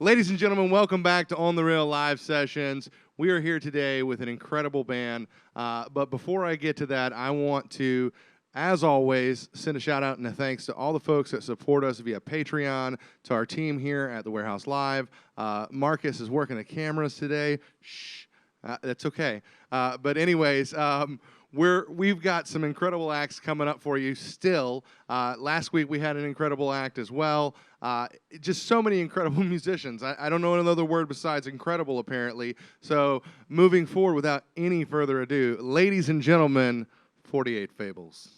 Ladies and gentlemen, welcome back to On The Reel Live Sessions. We are here today with an incredible band, but before I get to that, I want to, as always, send a shout out and a thanks to all the folks that support us via Patreon, to our team here at the Warehouse Live. Marcus is working the cameras today. Shh, that's okay. But anyways, we've got some incredible acts coming up for you still. Last week we had an incredible act as well. Just so many incredible musicians. I don't know another word besides incredible, apparently. So moving forward without any further ado, ladies and gentlemen, 48 Fables.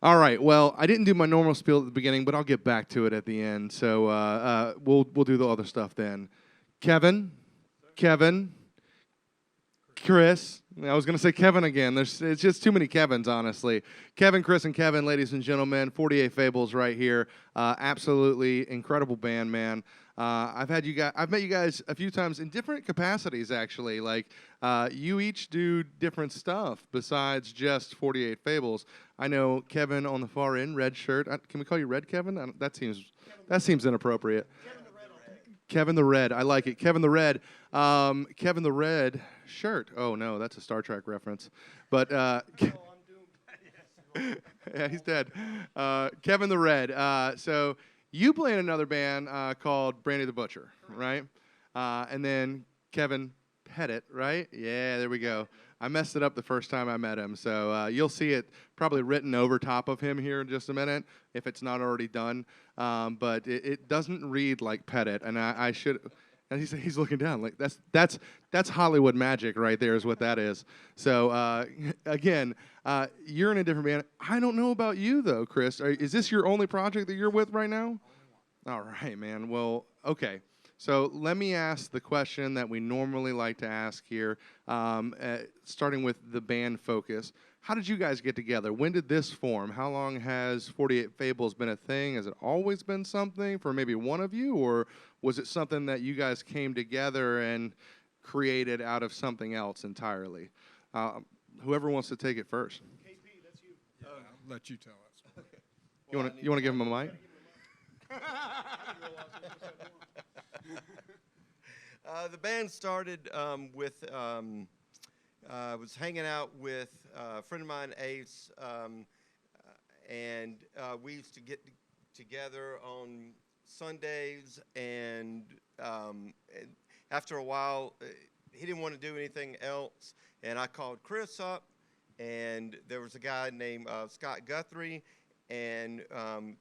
All right, well, I didn't do my normal spiel at the beginning, but I'll get back to it at the end. So we'll do the other stuff then. Kevin, Chris. I was going to say Kevin again. It's just too many Kevins, honestly. Kevin, Chris, and Kevin, ladies and gentlemen, 48 Fables right here. Absolutely incredible band, man. I've met you guys a few times in different capacities, actually. Like, you each do different stuff besides just 48 Fables. I know Kevin on the far end, red shirt. Can we call you Red Kevin? That seems inappropriate. Kevin the Red. I like it. Kevin the Red. Kevin the Red shirt. Oh, no, that's a Star Trek reference. But yeah, he's dead. Kevin the Red. So you play in another band called Brandy the Butcher, right? And then Kevin Pettit, right? Yeah, there we go. I messed it up the first time I met him, so you'll see it probably written over top of him here in just a minute, if it's not already done. But it doesn't read like Pettit, and I should. And he's looking down like that's Hollywood magic right there is what that is. So again, you're in a different band. I don't know about you though, Chris. Is this your only project that you're with right now? All right, man. Well, okay. So let me ask the question that we normally like to ask here, starting with the band focus. How did you guys get together? When did this form? How long has 48 Fables been a thing? Has it always been something for maybe one of you, or was it something that you guys came together and created out of something else entirely? Whoever wants to take it first. KP, that's you. Yeah, I'll let you tell us. Okay. You want to give him a mic? The band started with, I was hanging out with a friend of mine, Ace, and we used to get together on Sundays, and after a while, he didn't want to do anything else, and I called Chris up, and there was a guy named Scott Guthrie, and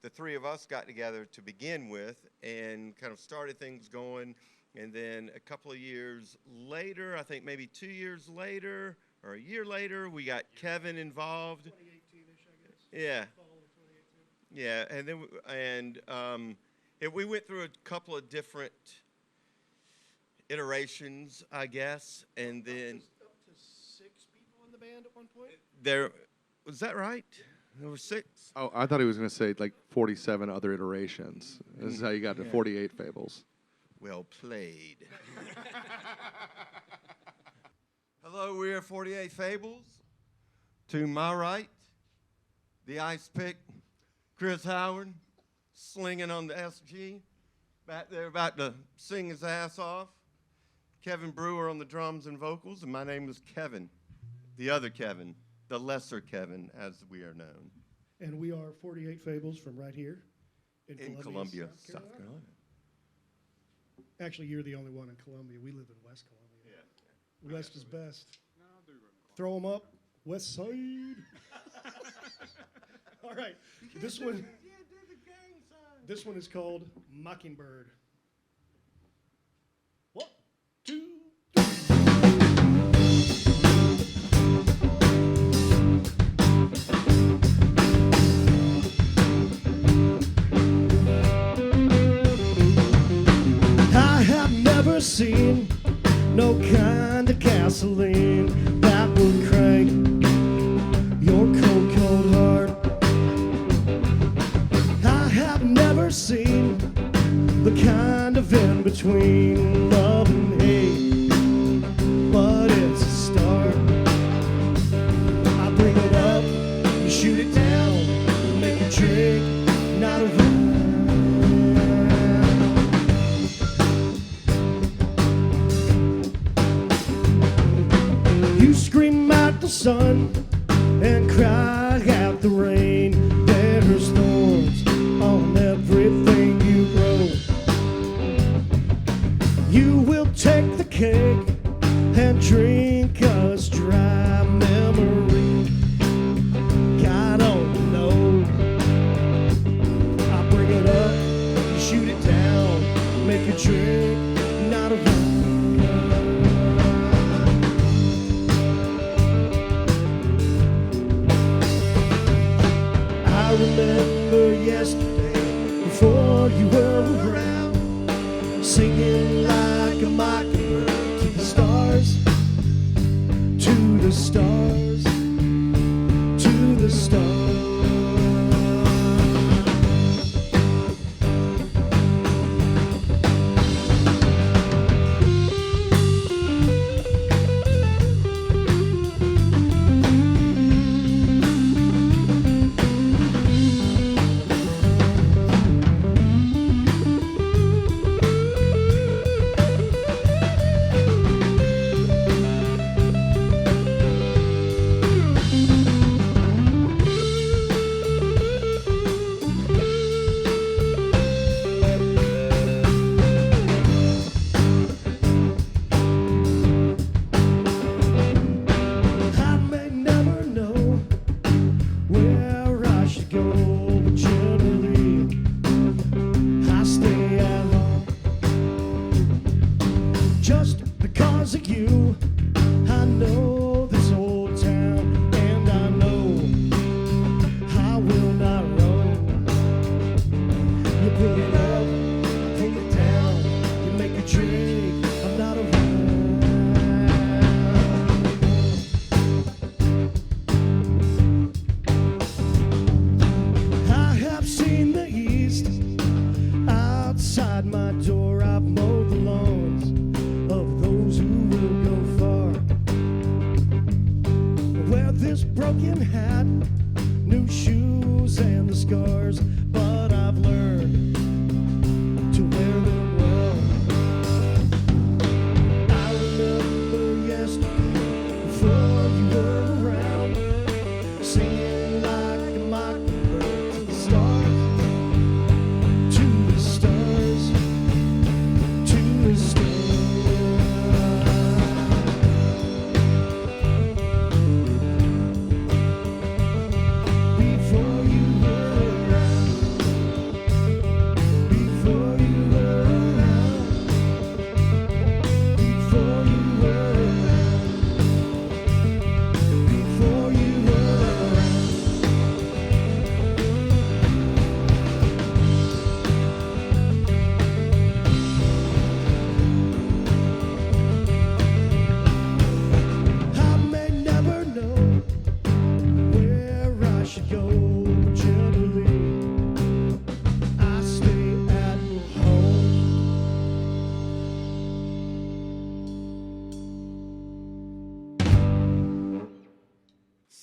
the three of us got together to begin with and kind of started things going. And then a couple of years later, I think maybe 2 years later or a year later, we got Kevin involved. 2018-ish, I guess. Yeah. Fall of 2018. Yeah, and then we went through a couple of different iterations, I guess, and then Up to 6 people in the band at one point. there was that right? There were 6. Oh, I thought he was going to say like 47 other iterations. This is how you got to 48 Fables. Well played. Hello, we are 48 Fables. To my right, the ice pick, Chris Howard, slinging on the SG. Back there about to sing his ass off. Kevin Brewer on the drums and vocals, and my name is Kevin, the other Kevin, the lesser Kevin, as we are known. And we are 48 Fables from right here In Columbia, South Carolina. Actually, you're the only one in Columbia. We live in West Columbia. Yeah. West is best. No, I do throw them up, West Side. All right, this one is called Mockingbird. 1, 2, 3. I have never seen no kind of gasoline that would crank your cold, cold heart. I have never seen the kind of in-between love and hate, but it's a start. I bring it up, you shoot it down, make a drink, not a vibe. You scream at the sun and cry at the rain. There's thorns on everything you grow. You will take the cake and drink us dry. Memory, God only knows. I bring it up, you shoot it down, make a drink, not a vibe. I remember yesterday before you were around, singing like a mockingbird to the stars, to the stars, to the stars.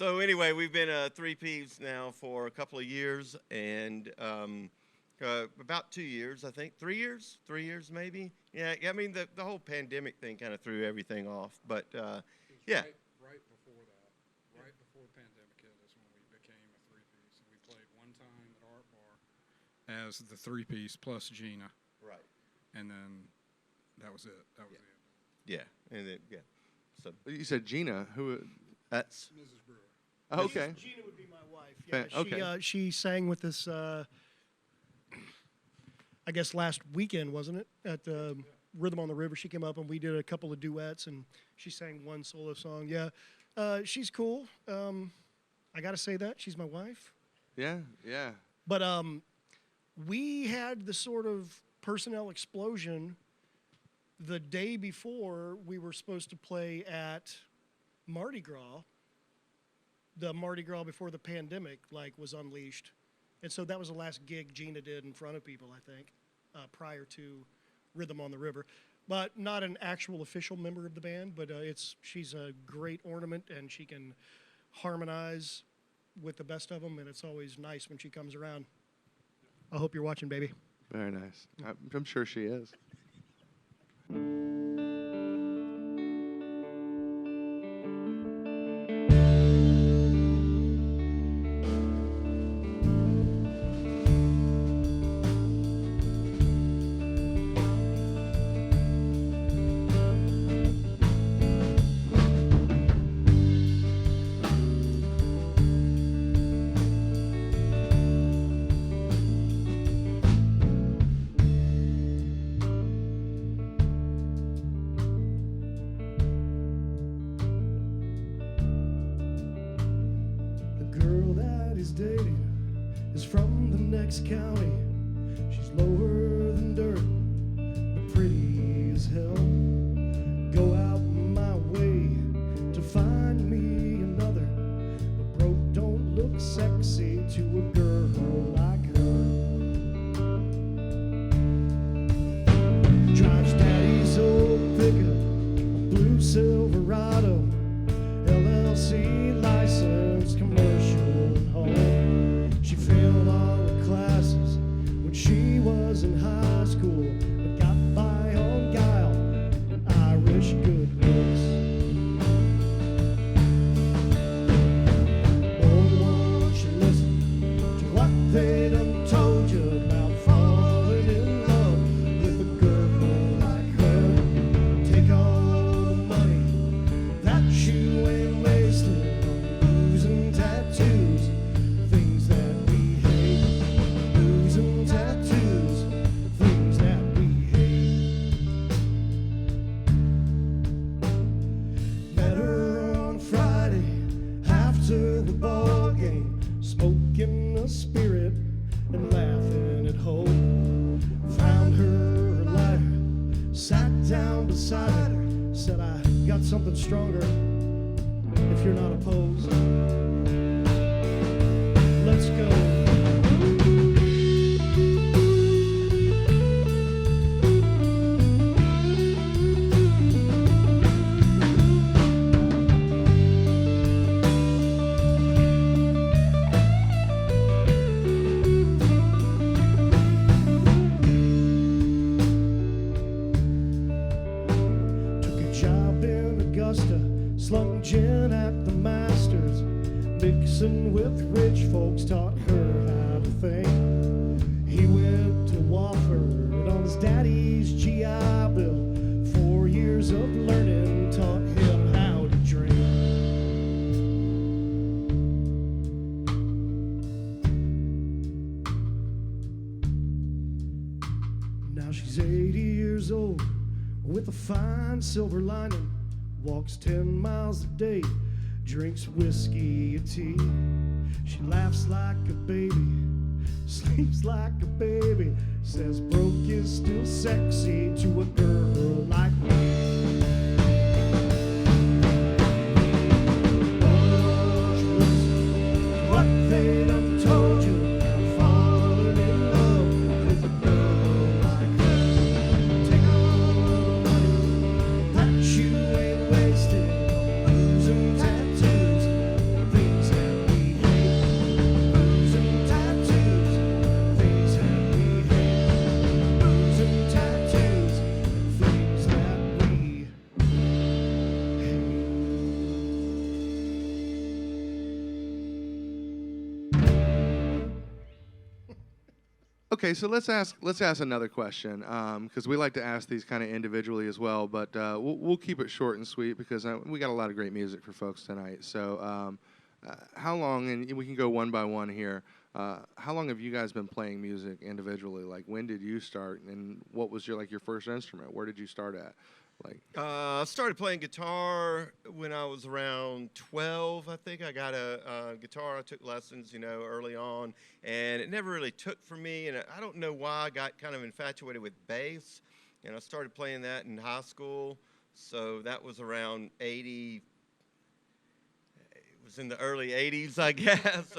So anyway, we've been Three Ps now for a couple of years, and about 2 years, I think. 3 years? 3 years maybe? Yeah, I mean, the whole pandemic thing kind of threw everything off. But, yeah. Right before that, right before the pandemic hit is when we became a three-piece. And we played one time at Art Bar as the three-piece plus Gina. Right. And then that was it. That was it. Yeah. And then, yeah. So You said Gina. Who? that's Mrs. Brewer. Oh, okay. Gina would be my wife. Yeah, Okay. she sang with us. I guess last weekend, wasn't it? At Rhythm on the River, she came up and we did a couple of duets, and she sang one solo song. Yeah, she's cool. I gotta say that she's my wife. Yeah. Yeah. But we had the sort of personnel explosion the day before we were supposed to play at Mardi Gras. The Mardi Gras before the pandemic was unleashed. And so that was the last gig Gina did in front of people, I think, prior to Rhythm on the River. But not an actual official member of the band, but she's a great ornament, and she can harmonize with the best of them, and it's always nice when she comes around. I hope you're watching, baby. Very nice. I'm sure she is. Dating is from the next county. She's lower than dirt, but pretty as hell. Go out my way to find me another, but broke don't look sexy to a girl like her. Drives daddy's old pickup, a blue Silverado, LLC license, commercial. She failed all the classes when she was in high school, but got by on guile and Irish good looks. Oh, won't you listen to what they done told you about falling in love with a girl like her? Take all the money that you ain't wasted on booze and tattoos. Spirit and laughing at hope. Found her lighter, sat down beside her, said, I got something stronger if you're not opposed. Let's go. Slung gin at the Masters, mixing with rich folks, taught her how to think. He went to Wofford on his daddy's GI Bill. 4 years of learning taught him how to drink. Now she's 80 years old with a fine silver lining. Walks 10 miles a day, drinks whiskey and tea. She laughs like a baby, sleeps like a baby, says broke is still sexy to a girl like me. What they done told you, I'm falling in love with a girl like her. Take all the money that you ain't wasted on booze and tattoos, things Okay, so let's ask another question because we like to ask these kind of individually as well, but we'll keep it short and sweet because we got a lot of great music for folks tonight. So how long, and we can go one by one here, how long have you guys been playing music individually? Like, when did you start, and what was your first instrument? Where did you start at? I started playing guitar when I was around 12. I think I got a guitar. I took lessons, early on, and it never really took for me. And I don't know why I got kind of infatuated with bass, and I started playing that in high school. So that was around 80. It was in the early 80s, I guess,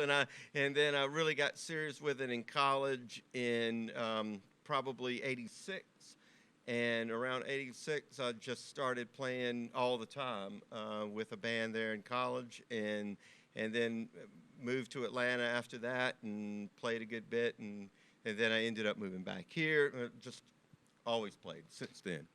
and then I really got serious with it in college in probably 86. And around 86, I just started playing all the time with a band there in college, and then moved to Atlanta after that and played a good bit, and then I ended up moving back here. Just always played since then.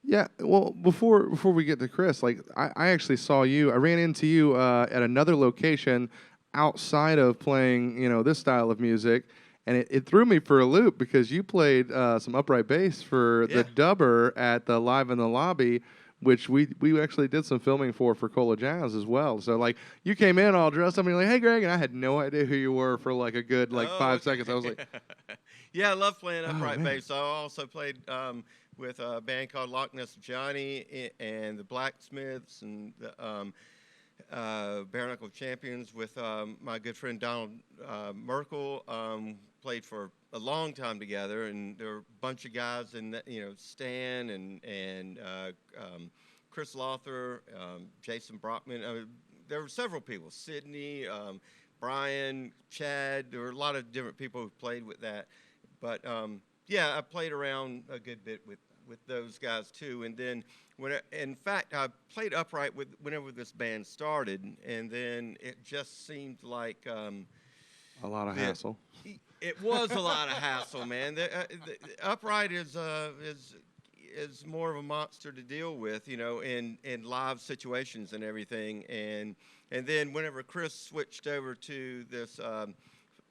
Yeah, well, before we get to Chris, I actually saw you. I ran into you at another location outside of playing, this style of music. And it threw me for a loop because you played some upright bass for the dubber at the Live in the Lobby, which we actually did some filming for Cola Jazz as well. So, you came in all dressed up and you're like, hey, Greg, and I had no idea who you were for, a good, 5 seconds. I was like... Yeah, I love playing upright bass. I also played with a band called Loch Ness Johnny and the Blacksmiths and the... Bare Knuckle Champions with my good friend Donald Merkel. Played for a long time together, and there were a bunch of guys in that, Stan and Chris Lothar, Jason Brockman. There were several people, Sydney, Brian, Chad. There were a lot of different people who played with that. But I played around a good bit with those guys too. And then in fact, I played upright whenever this band started, and then it just seemed like a lot of hassle. It was a lot of hassle, man. The upright is more of a monster to deal with, in live situations and everything. And then whenever Chris switched over to this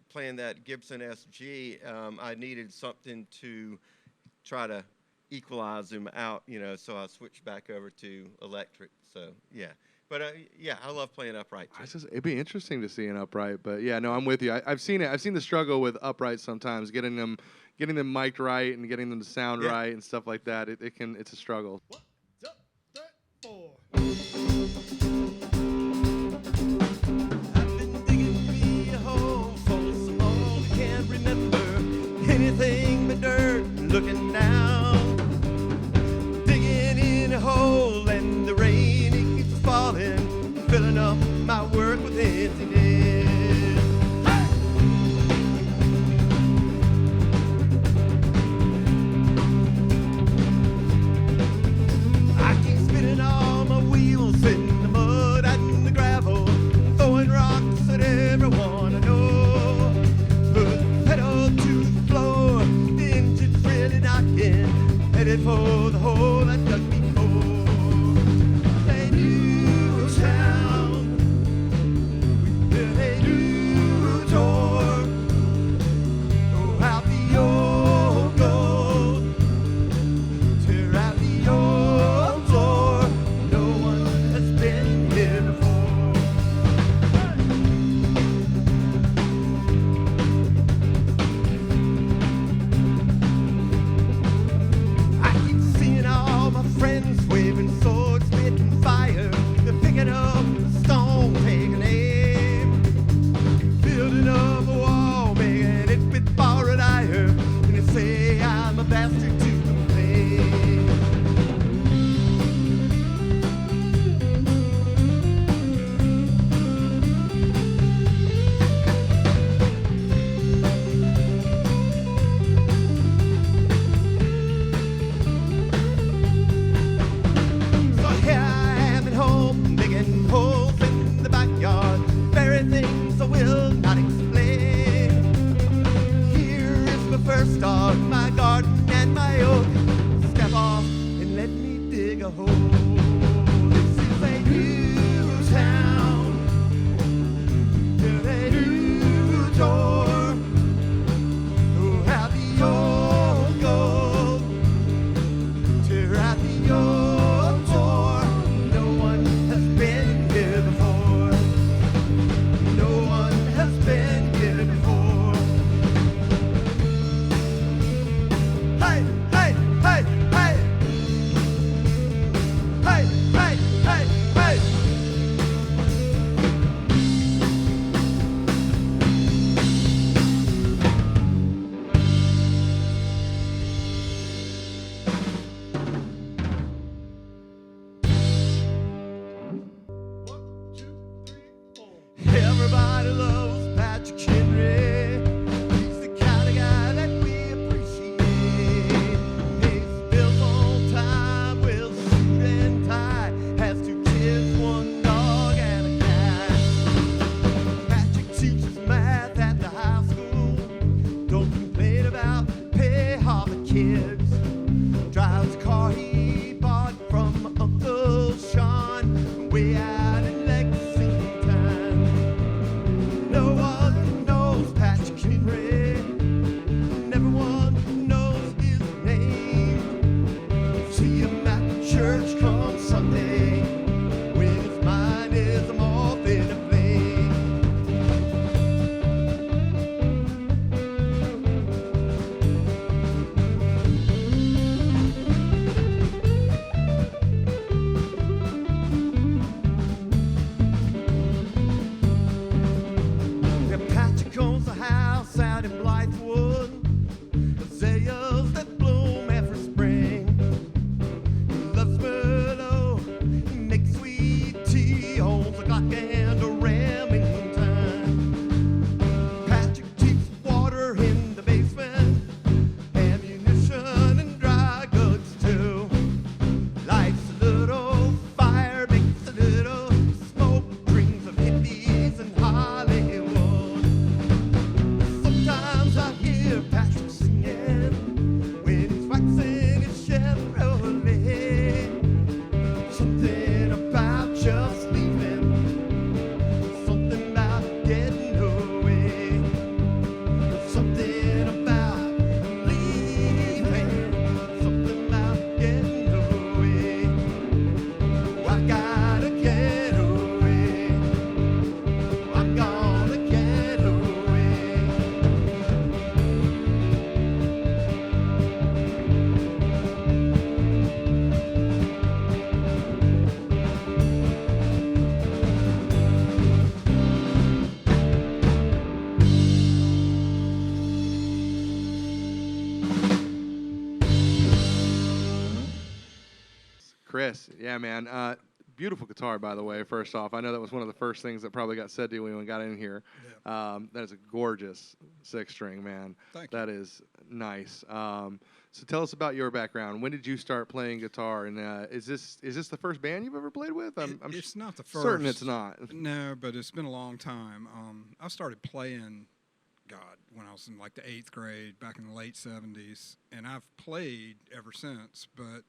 playing that Gibson SG, I needed something to try to equalize them out, so I switched back over to electric. So yeah, but I love playing upright too. It'd be interesting to see an upright, but yeah, no, I'm with you. I've seen it. I've seen the struggle with uprights sometimes, getting them mic'd right and getting them to sound right and stuff like that. It's a struggle. 1, 2, 3, 4. I've been digging me a hole for so long I can't remember anything but dirt. Looking down, digging in a hole, and the rain it keeps falling, filling up my work with emptiness. I keep spinning all my wheels in the mud and the gravel, throwing rocks at everyone I know. Put pedal to the floor, the engine's really knocking, headed for the hole that dug me before. A new town with a new door. Throw out the old gold, tear out the old door. No one has been here before. I keep seeing all my friends waving swords, spitting fire. They're picking up a stone, taking aim, building up a wall, making it with borrowed iron. And they say I'm a bastard to complain. So here I am at home, digging holes in the backyard, burying things I will not explain. Here is my first start, my garden and my oak. Step off and let me dig a hole. This is a new town, with a new door. Throw out spicewood, azaleas that bloom every spring. He loves Merlot, he makes sweet tea, owns a clock and a Remington. Patrick keeps water in the basement, ammunition and dry goods too. Lights a little fire, makes a little smoke, dreams of hippies and Hollywood. Sometimes I hear Patrick singing when he's waxing his Chevrolet. Something about just leaving, something about getting away, something about leaving, something about getting away. I gotta get away, I'm gonna get away. Chris, yeah, man. Beautiful guitar, by the way, first off. I know that was one of the first things that probably got said to you when we got in here. That is a gorgeous six-string, man. Thank you. That is nice. So tell us about your background. When did you start playing guitar? And is this the first band you've ever played with? I'm It's not the first. certain it's not. No, but it's been a long time. I started playing, when I was in like the 8th grade back in the late 70s, and I've played ever since, but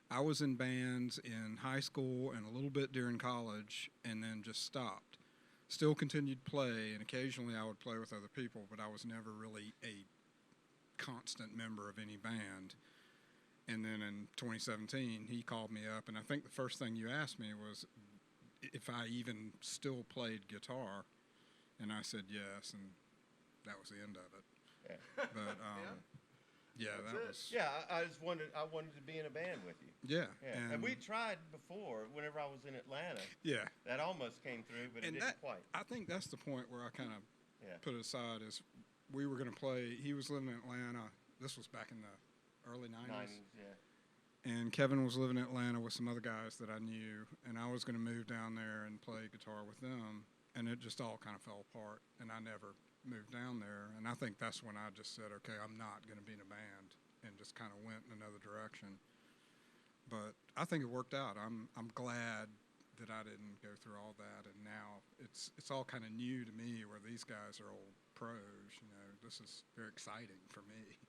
I was in bands in high school and a little bit during college, and then just stopped. Still continued to play, and occasionally I would play with other people, but I was never really a constant member of any band. And then in 2017, he called me up, and I think the first thing you asked me was if I even still played guitar, and I said yes, and that was the end of it. Yeah. But yeah, that was I just wanted to be in a band with you. yeah. Yeah, and we tried before. Whenever I was in Atlanta, Yeah. that almost came through, but it And didn't quite. I think that's the point where I kind of Yeah. put it aside is we were going to play. He was living in Atlanta. This was back in the early 90s. 90s, yeah. And Kevin was living in Atlanta with some other guys that I knew, and I was going to move down there and play guitar with them, and it just all kind of fell apart, and I never moved down there. And I think that's when I just said, okay, I'm not going to be in a band, and just kind of went in another direction. But I think it worked out. I'm glad that I didn't go through all that, and now it's all kind of new to me where these guys are old pros. You know, this is very exciting for me.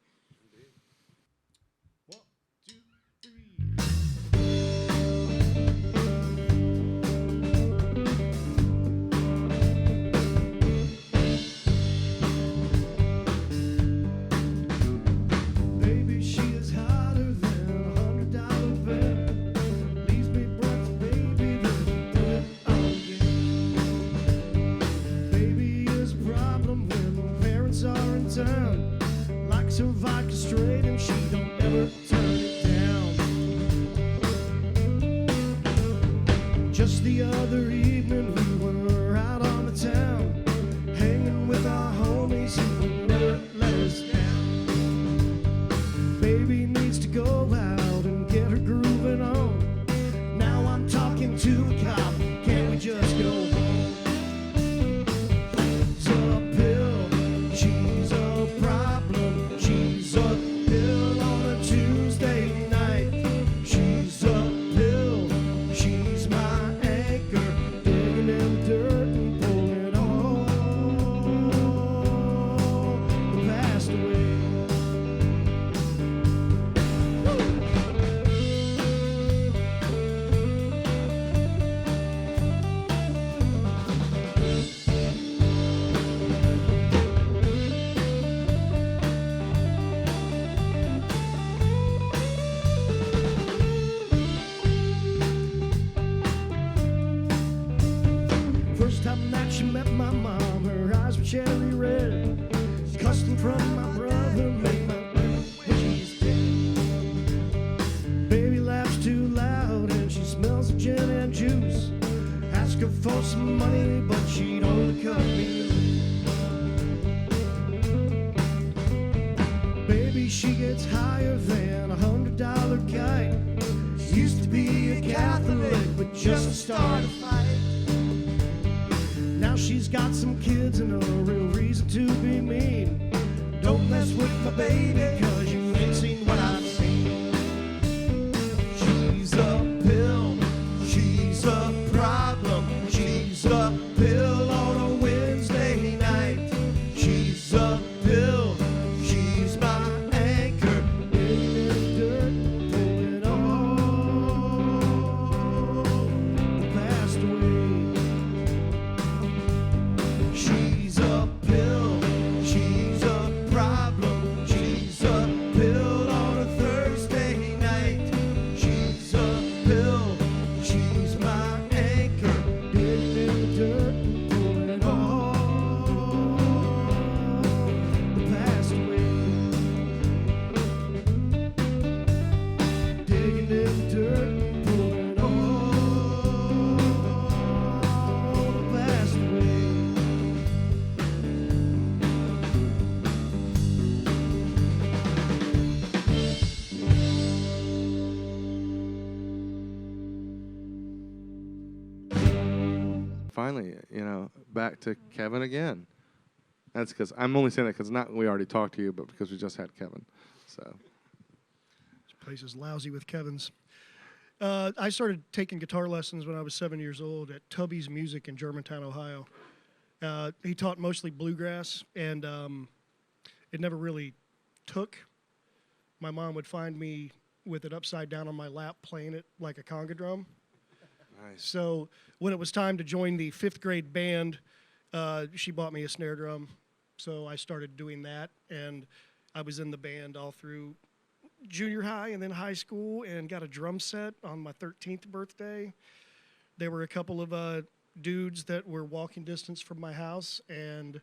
One, two, three. Baby, she is hotter than $100 bill. Leaves me breath, baby, then do it again. Baby is a problem when my parents are in town. Likes her vodka straight and she don't ever turn it down. Just the other evening we were out on the town, hanging with our homies who will never let us down. Baby needs to go out and get her grooving on. Now I'm talking to a cop, can't we just go home? She's a pill, she's a problem, she's a pill on a Tuesday night. She's a pill, she's my anchor, digging in the dirt and pulling all the past away. First time that she met my mom, her eyes were cherry red. Cussed in front of my brother, made my she's dead. Baby laughs too loud and she smells of gin and juice. Ask her for some money, but she'd only cut me loose. that's higher than $100 kite. Used to be a Catholic, but just started a fight. Now she's got some kids and a real reason to be mean. Don't mess with my baby, cause you ain't seen what I've seen. She's a pill, she's a problem, she's a pill on a Wednesday night. She's a pill, she's my anchor, in the dirt, pulling all the past away. She's a pill, she's a problem, she's a pill on a Thursday night. She's a pill, she's my anchor, digging in the dirt, pulling all the past away. Digging in the dirt, pulling all the past away. Finally, back to Kevin again. That's because I'm only saying that because not we already talked to you, but because we just had Kevin. So This place is lousy with Kevin's. I started taking guitar lessons when I was 7 years old at Tubby's Music in Germantown, Ohio. He taught mostly bluegrass, and it never really took. My mom would find me with it upside down on my lap playing it like a conga drum. nice. So when it was time to join the 5th grade band, she bought me a snare drum. So I started doing that, and I was in the band all through junior high and then high school, and got a drum set on my 13th birthday. There were a couple of dudes that were walking distance from my house, and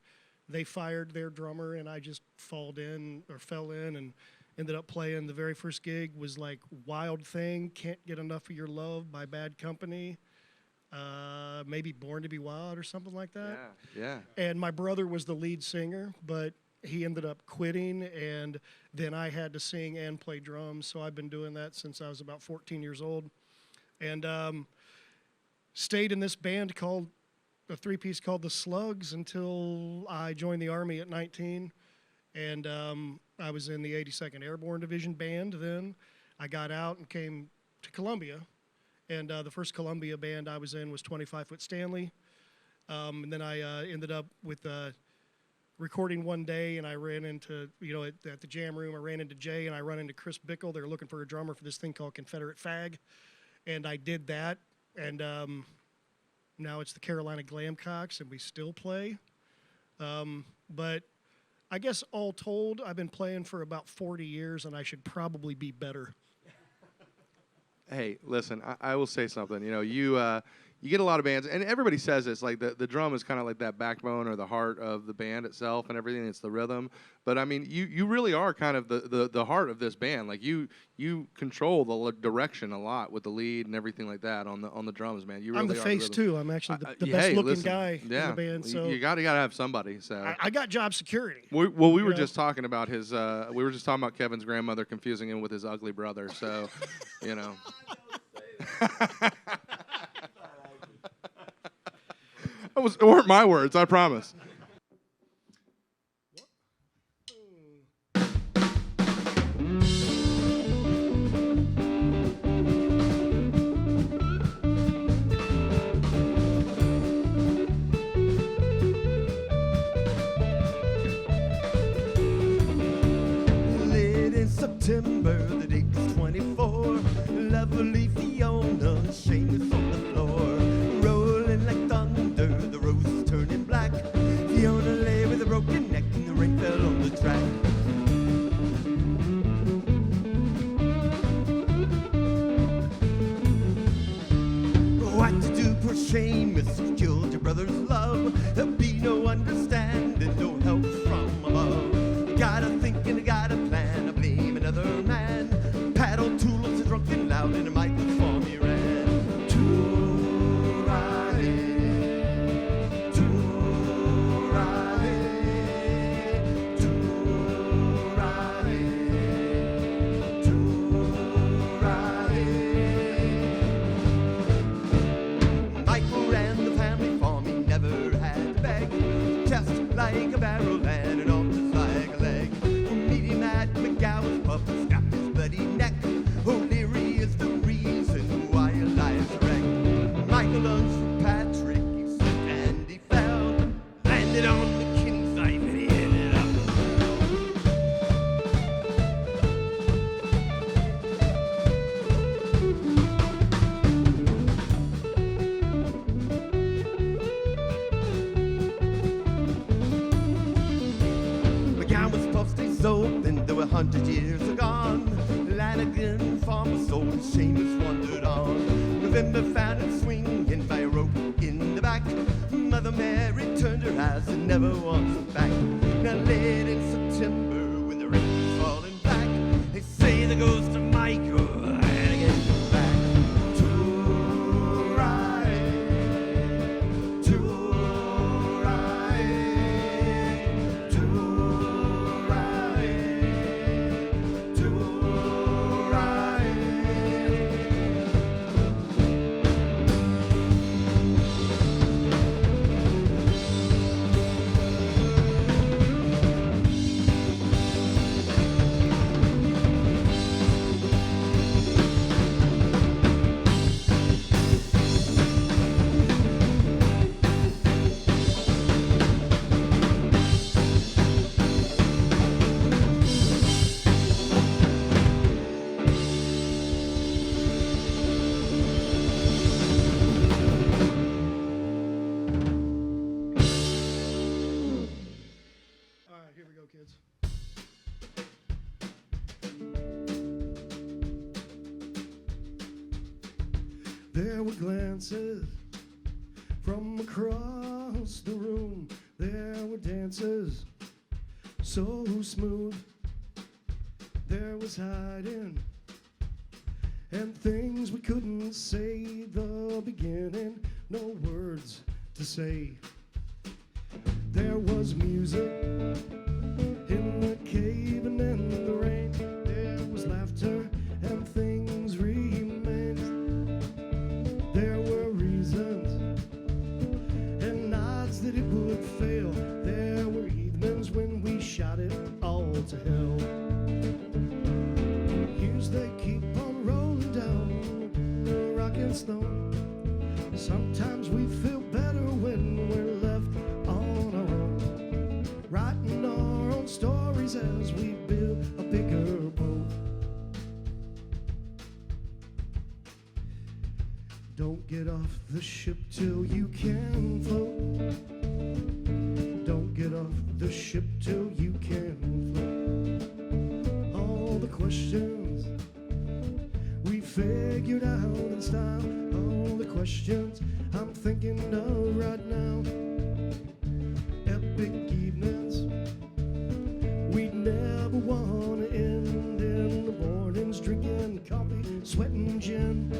they fired their drummer, and I just fell in and ended up playing. The very first gig was like Wild Thing, Can't Get Enough of Your Love by Bad Company, maybe Born to Be Wild or something like that. Yeah. And my brother was the lead singer, but he ended up quitting, and then I had to sing and play drums. So I've been doing that since I was about 14 years old. And stayed in this band called, a 3-piece called The Slugs, until I joined the Army at 19. And I was in the 82nd Airborne Division band then. I got out and came to Columbia. And the first Columbia band I was in was 25 Foot Stanley. And then I ended up with recording one day, and I ran into, at the jam room, I ran into Jay, and I run into Chris Bickle. They were looking for a drummer for this thing called Confederate Fag. And I did that. And now it's the Carolina Glamcocks, and we still play. But I guess all told, I've been playing for about 40 years, and I should probably be better. Hey, listen, I will say something. You get a lot of bands, and everybody says this, like the drum is kind of like that backbone or the heart of the band itself and everything. It's the rhythm. But, I mean, you really are kind of the heart of this band. Like, you control the direction a lot with the lead and everything like that on the drums, man. You really I'm the are face, rhythm. too. I'm actually the best-looking guy in the band. So You got to have somebody. So I got job security. We were just talking about we were just talking about Kevin's grandmother confusing him with his ugly brother. So, It weren't my words, I promise. Late in September, the date was 24. Lovely Fiona, shameless on the floor. Rolling like thunder, the roses turning black. Fiona lay with a broken neck, and the rain fell on the track. What to do, poor Seamus, you killed your brother's love. There'll be no understanding, no help from above. Gotta think and I gotta plan, I blame another man. Paddle tulips are drunk and loud, and a mighty farm he ran. though 100 years are gone, Lanigan farmer soul and shame has wandered on. November found him swinging by a rope in the back. Mother Mary turned her eyes and never was back. Now late in September when the rain's falling back, they say the ghost of Michael had to get back to ride, to ride, to ride, to ride. All right, here we go, kids. There were glances from across the room. There were dances so smooth. There was hiding and things we couldn't say. The beginning, no words to say. There was music in the cave and in the rain. There was laughter and things remained. There were reasons and odds that it would fail. There were evenings when we shot it all to hell. Years they keep on rolling down the rock and stone. Sometimes we feel better when we're left on our own, writing our own stories as we build a bigger boat. Don't get off the ship till you can float. Don't get off the ship till you can float. All the questions we figured out in style. All the questions I'm thinking of right now. Epic evenings we'd never want to end. In the mornings drinking coffee, sweating gin.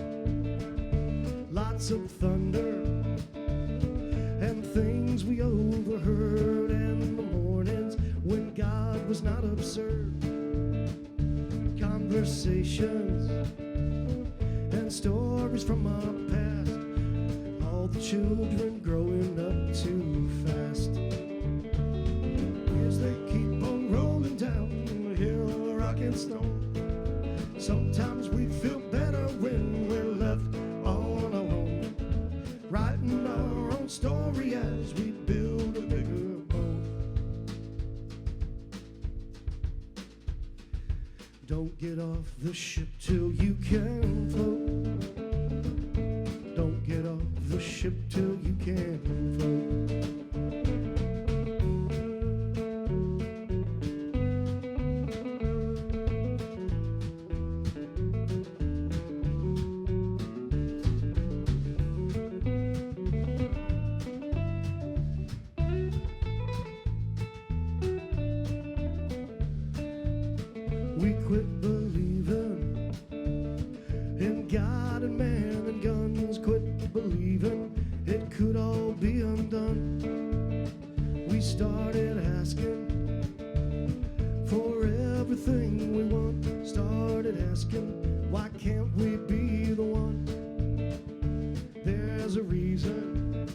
Lots of thunder and things we overheard. And in the mornings when God was not absurd. Conversations and stories from our past. All the children growing up too fast. Years they keep on rolling down the hill of rock and stone. Sometimes we feel better when we're left on our own, writing our own story as we build a bigger boat. Don't get off the ship till you can float. Don't get off the ship till you can float. We quit believing in God and man and guns. Quit believing it could all be undone. We started asking for everything we want. Started asking, why can't we be the one? There's a reason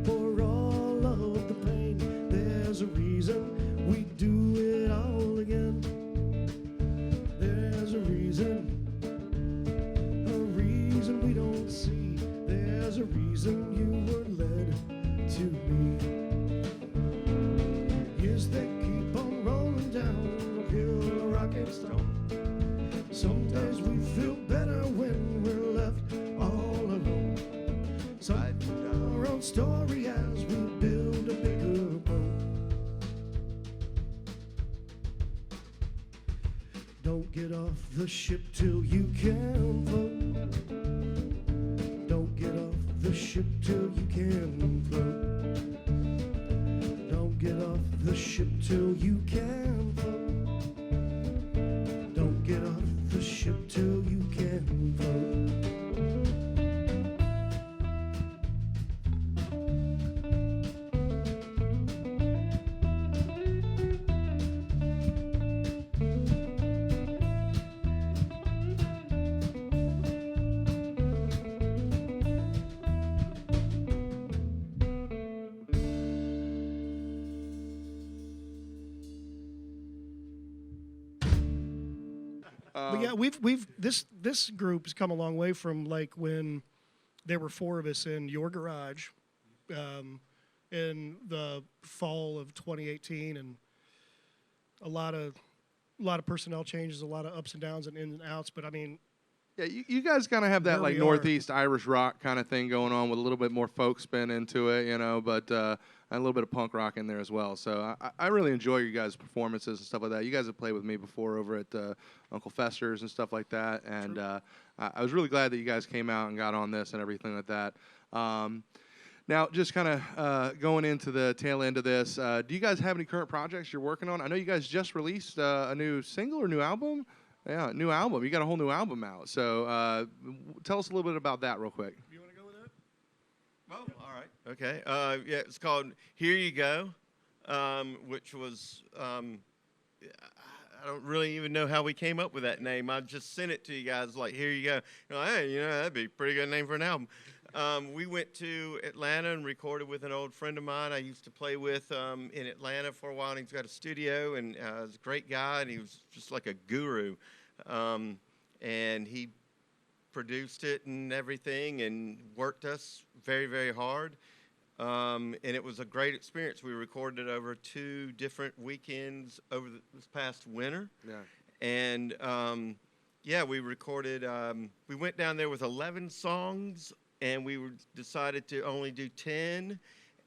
for all of the pain. There's a reason we do it all again. There's a reason we don't see. There's a reason you were led to me. Years they keep on rolling down the hill of rock and stone. Some days we feel better Don't get off the ship till you can float. Don't get off the ship till you can float. Don't get off the ship till you can float. Don't get off the ship till you can float. But yeah, this group has come a long way from like when there were 4 of us in your garage, in the fall of 2018, and a lot of personnel changes, a lot of ups and downs and ins and outs. But I mean, Yeah, you guys kind of have that There like we are. Northeast Irish rock kind of thing going on with a little bit more folk spin into it, you know, but and a little bit of punk rock in there as well. So I really enjoy you guys' performances and stuff like that. You guys have played with me before over at Uncle Fester's and stuff like that, and I was really glad that you guys came out and got on this and everything like that. Now, just kind of going into the tail end of this, do you guys have any current projects you're working on? I know you guys just released a new single or new album. Yeah, new album. You got a whole new album out. So tell us a little bit about that real quick. you want to go with that? Well, all right. Okay. Yeah, it's called Here You Go, which was, I don't really even know how we came up with that name. I just sent it to you guys like, here you go. You're like, hey, that'd be a pretty good name for an album. We went to Atlanta and recorded with an old friend of mine I used to play with in Atlanta for a while. And he's got a studio, and he's a great guy, and he was just like a guru. And he produced it and everything and worked us very, very hard. And it was a great experience. We recorded it over 2 different weekends over this past winter. Yeah. And, yeah, we recorded, we went down there with 11 songs, and we decided to only do 10.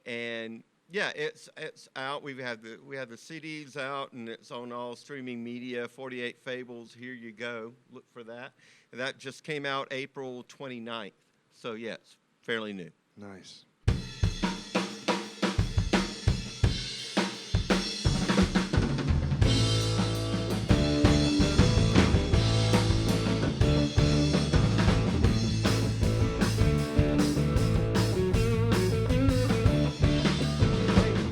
And, yeah, it's out. We have the CDs out, and it's on all streaming media. 48 Fables, Here You Go. Look for that. And that just came out April 29th. So, yeah, it's fairly new. Nice.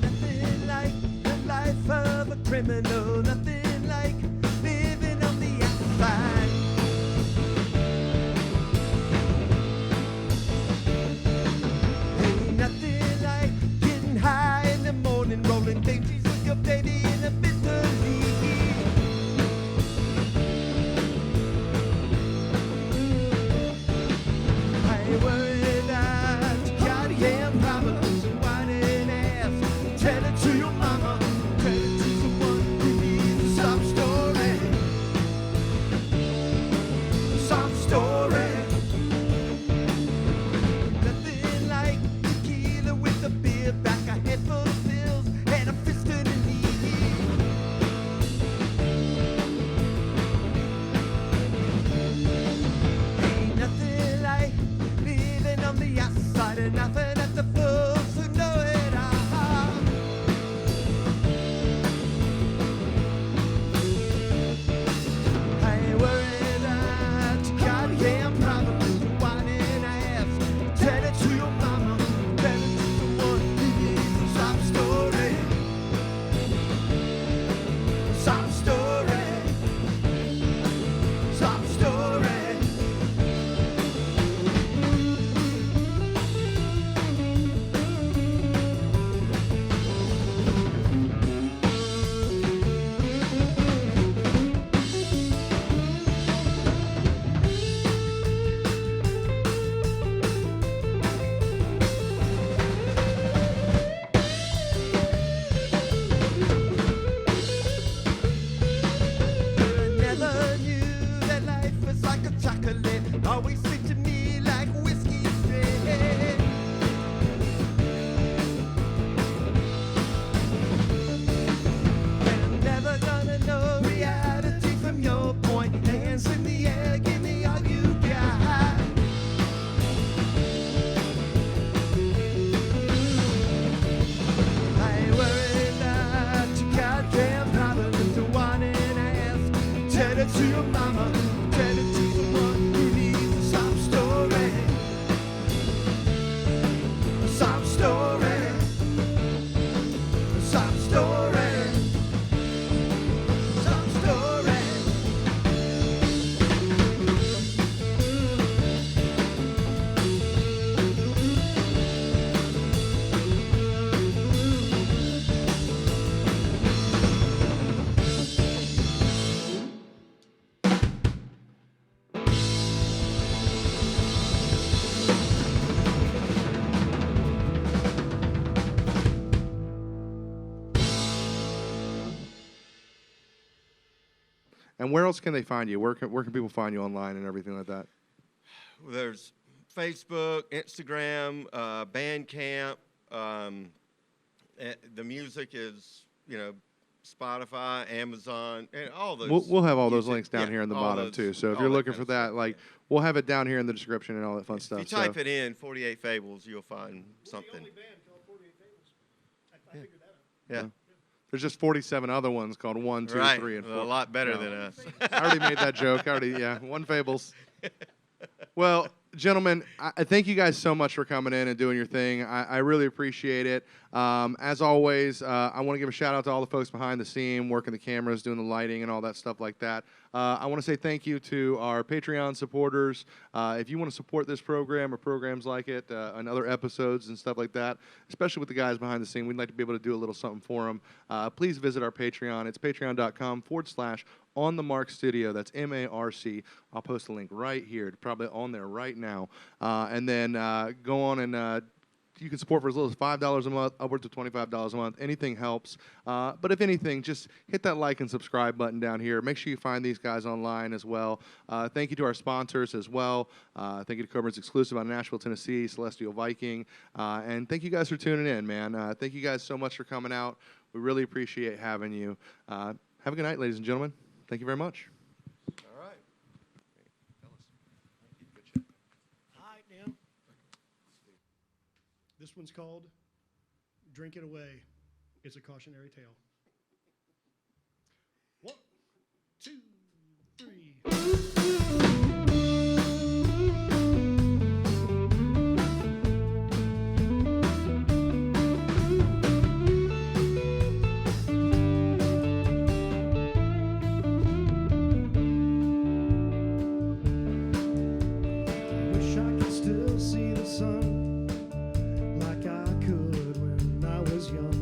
Nothing like the life of a criminal. Nothing like living on the outside. Ain't it to your mama. Tell it to the one who needs a sob story. A sob story. A sob story. Sob story. And where else can they find you? Where can people find you online and everything like that? There's Facebook, Instagram, Bandcamp. The music is, Spotify, Amazon, and all those. We'll have all those music- links down yeah, here in the all bottom those- too. So if all you're that looking kind for of that, stuff, like yeah. we'll have it down here in the description and all that fun stuff. If you type it in 48 Fables, you'll find something. band called 48 Fables. I figured that out. Yeah. There's just 47 other ones called 1, 2, Right. 3, and 4. A lot better No. than us. I already made that joke. One Fables. Well, gentlemen, I thank you guys so much for coming in and doing your thing. I really appreciate it. As always, I want to give a shout out to all the folks behind the scene, working the cameras, doing the lighting, and all that stuff like that. I want to say thank you to our Patreon supporters. If you want to support this program or programs like it and other episodes and stuff like that, especially with the guys behind the scene, we'd like to be able to do a little something for them. Please visit our Patreon. It's patreon.com/On the Marc Studio. That's MARC. I'll post a link right here. It's probably on there right now. And then go on and you can support for as little as $5 a month, upwards to $25 a month. Anything helps. But if anything, just hit that like and subscribe button down here. Make sure you find these guys online as well. Thank you to our sponsors as well. Thank you to Coburn's Exclusive out of Nashville, Tennessee, Celestial Viking. And thank you guys for tuning in, man. Thank you guys so much for coming out. We really appreciate having you. Have a good night, ladies and gentlemen. Thank you very much. All right. All right, now. This one's called Drink It Away. It's a cautionary tale. 1, 2, 3. Wish I could still see the sun like I could when I was young.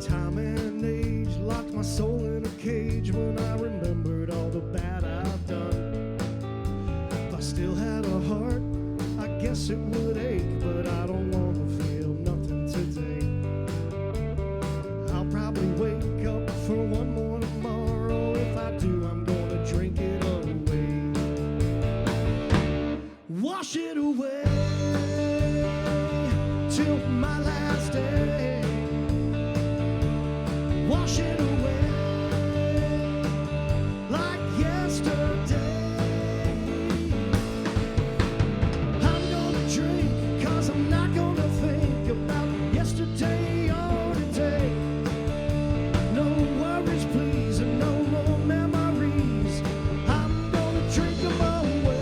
Time and age locked my soul in a cage when I remembered all the bad I've done. If I still had a heart, I guess it would ache, but I don't want to feel nothing today. I'll probably wake up for one more tomorrow. If I do, I'm gonna drink it away. Wash it away till my last day. Wash it away like yesterday. I'm gonna drink 'cause I'm not gonna think about yesterday or today. No worries, please, and no more memories. I'm gonna drink them away.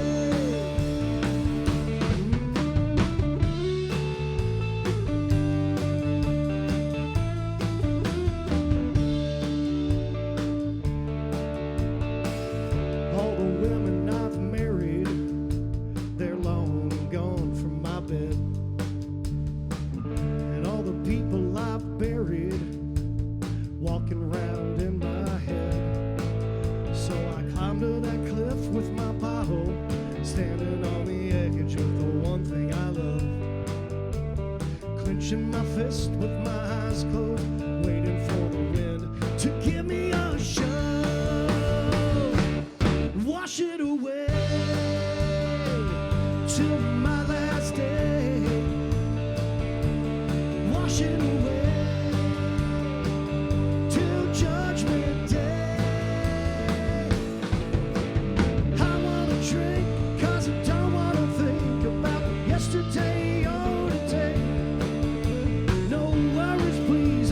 All the women I've married, they're long gone from my bed. And all the people I've buried, walking around in my head. So I climbed to that cliff with my bottle, standing on the edge with the one thing I love. Clenching my fist with my eyes closed, waiting for the wind to give me a shove. Wash it away till my last day. Wash it away till judgment day. I wanna drink 'cause I don't wanna think about yesterday or today. No worries, please,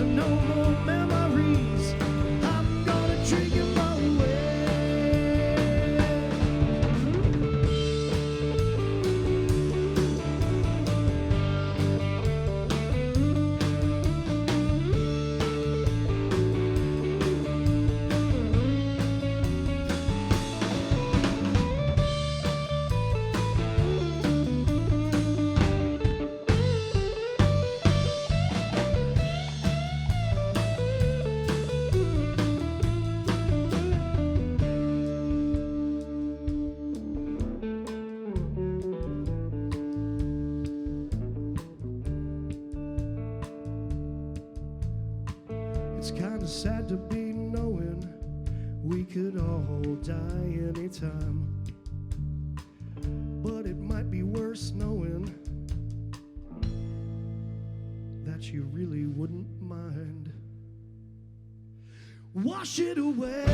sad to be knowing we could all die anytime. But it might be worse knowing that you really wouldn't mind. Wash it away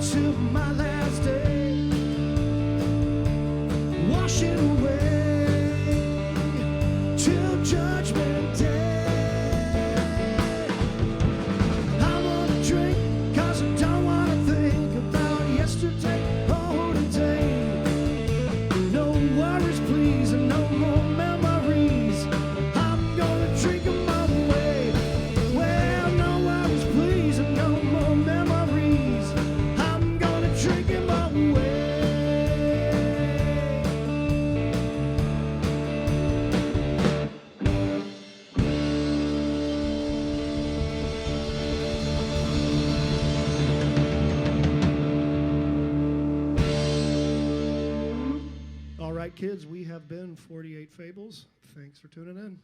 till my last day. Wash it away till Judgment Day. I wanna drink 'cause I don't wanna think about yesterday or today. No worries please and no more memories. I'm gonna drink them all away. Well, no worries please and no more memories. I'm gonna drink them all away. All right, kids, we have been 48 Fables. Thanks for tuning in.